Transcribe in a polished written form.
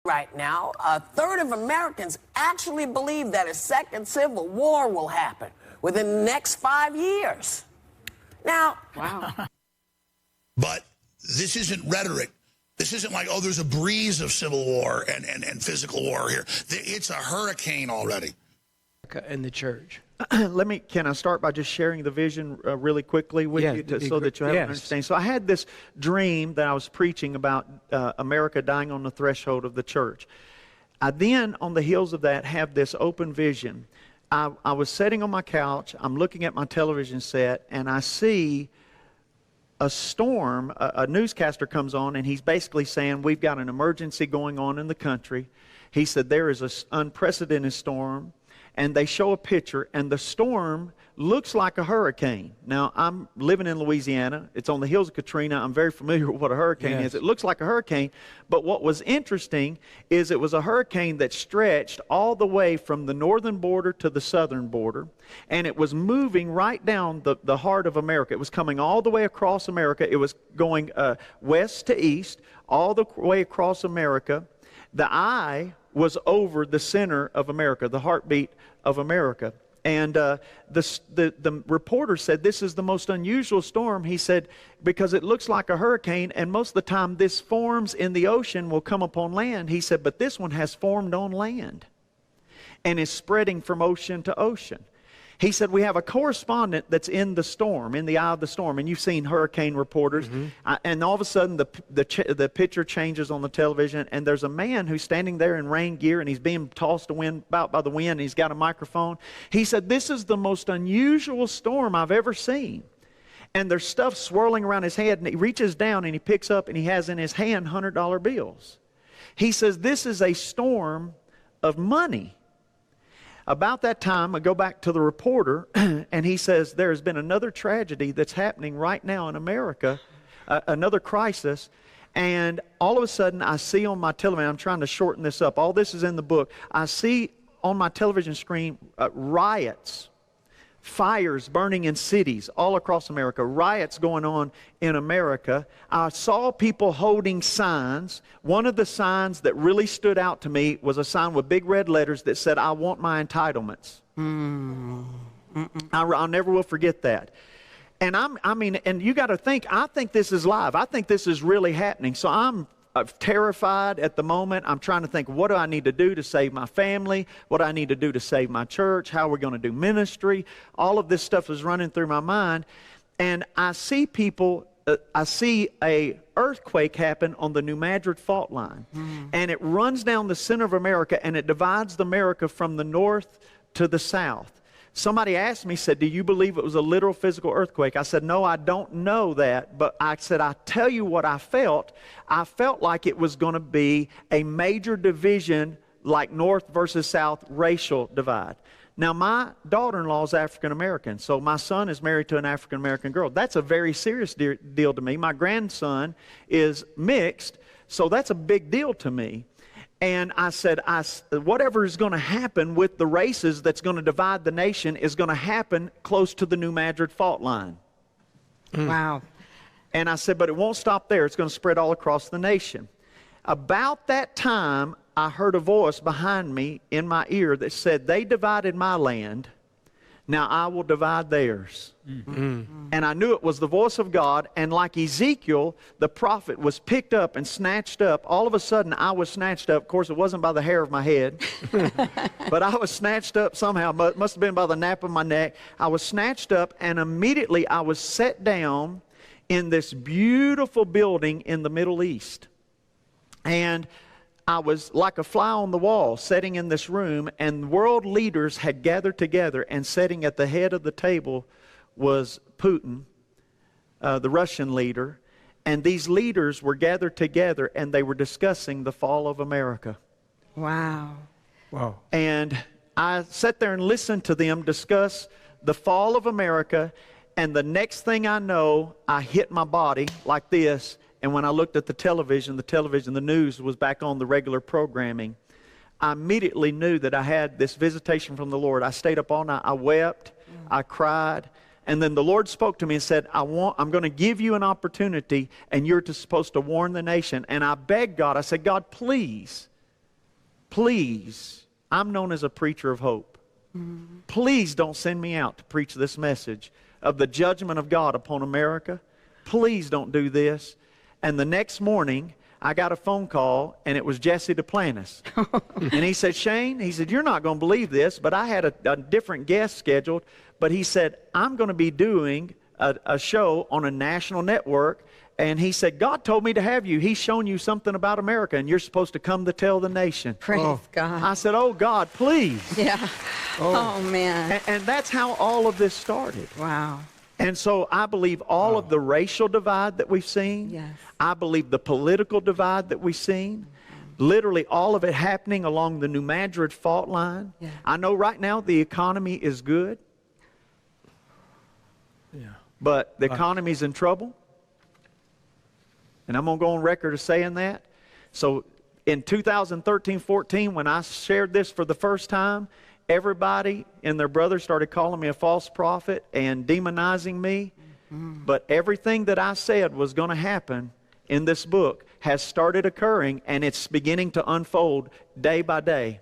Right now, a third of Americans actually believe that a second civil war will happen within the next 5 years. Now, wow. But this isn't rhetoric. This isn't like, oh, there's a breeze of civil war and physical war here. It's a hurricane already. In the church. Can I start by just sharing the vision really quickly with you so that you have an understanding? So I had this dream that I was preaching about America dying on the threshold of the church. I then, on the heels of that, have this open vision. I was sitting on my couch, I'm looking at my television set, and I see a storm. A newscaster comes on, and he's basically saying, we've got an emergency going on in the country. He said, there is an unprecedented storm. And they show a picture, and the storm looks like a hurricane. Now, I'm living in Louisiana. It's on the hills of Katrina. I'm very familiar with what a hurricane is. It looks like a hurricane, but what was interesting is it was a hurricane that stretched all the way from the northern border to the southern border, and it was moving right down the heart of America. It was coming all the way across America. It was going west to east, all the way across America. The eye was over the center of America, the heartbeat of America. And the reporter said, this is the most unusual storm. He said, because it looks like a hurricane, and most of the time this forms in the ocean will come upon land. He said, but this one has formed on land and is spreading from ocean to ocean. He said, we have a correspondent that's in the storm, in the eye of the storm. And you've seen hurricane reporters. And all of a sudden, the picture changes on the television. And there's a man who's standing there in rain gear, and he's being tossed about by the wind. And he's got a microphone. He said, this is the most unusual storm I've ever seen. And there's stuff swirling around his head. And he reaches down, and he picks up, and he has in his hand $100 bills. He says, this is a storm of money. About that time, I go back to the reporter, and he says, there has been another tragedy that's happening right now in America, another crisis, and all of a sudden I see on my television, I'm trying to shorten this up, all this is in the book, I see on my television screen riots, fires burning in cities all across America, riots going on in America. I saw people holding signs. One of the signs that really stood out to me was a sign with big red letters that said, I want my entitlements. I'll never will forget that. And and you got to think, I think this is live. I think this is really happening. So I'm terrified at the moment. I'm trying to think, what do I need to do to save my family? What do I need to do to save my church? How are we going to do ministry? All of this stuff is running through my mind. And I see people, I see a earthquake happen on the New Madrid fault line. And it runs down the center of America, and it divides America from the north to the south. Somebody asked me, said, do you believe it was a literal physical earthquake? I said, no, I don't know that. But I said, I tell you what I felt. I felt like it was going to be a major division, like north versus south racial divide. Now, my daughter-in-law is African-American, so my son is married to an African-American girl. That's a very serious deal to me. My grandson is mixed, so that's a big deal to me. And I said, whatever is going to happen with the races that's going to divide the nation is going to happen close to the New Madrid fault line. Wow. And I said, but it won't stop there. It's going to spread all across the nation. About that time, I heard a voice behind me in my ear that said, they divided my land. Now I will divide theirs. And I knew it was the voice of God. And like Ezekiel, the prophet was picked up and snatched up. All of a sudden, I was snatched up. Of course, it wasn't by the hair of my head. But I was snatched up somehow. It must have been by the nape of my neck. I was snatched up, and immediately I was set down in this beautiful building in the Middle East. And I was like a fly on the wall sitting in this room, and world leaders had gathered together, and sitting at the head of the table was Putin, the Russian leader. And these leaders were gathered together, and they were discussing the fall of America. Wow. Wow. And I sat there and listened to them discuss the fall of America, and the next thing I know, I hit my body like this. And when I looked at the television, the news was back on the regular programming. I immediately knew that I had this visitation from the Lord. I stayed up all night. I wept. I cried. And then the Lord spoke to me and said, I'm going to give you an opportunity, and you're supposed to warn the nation. And I begged God. I said, God, please please, I'm known as a preacher of hope. Please don't send me out to preach this message of the judgment of God upon America. Please don't do this. And the next morning, I got a phone call, and it was Jesse Duplantis. And he said, Shane, he said, you're not going to believe this, but I had a different guest scheduled. But he said, I'm going to be doing a show on a national network. And he said, God told me to have you. He's shown you something about America, and you're supposed to come to tell the nation. Praise God. I said, oh, God, please. Yeah. Oh, man. And that's how all of this started. Wow. And so I believe all of the racial divide that we've seen. Yes. I believe the political divide that we've seen. Literally all of it happening along the New Madrid fault line. Yeah. I know right now the economy is good. Yeah. But the economy's in trouble. And I'm going to go on record as saying that. So in 2013-14, when I shared this for the first time, everybody and their brother started calling me a false prophet and demonizing me. But everything that I said was going to happen in this book has started occurring, and it's beginning to unfold day by day.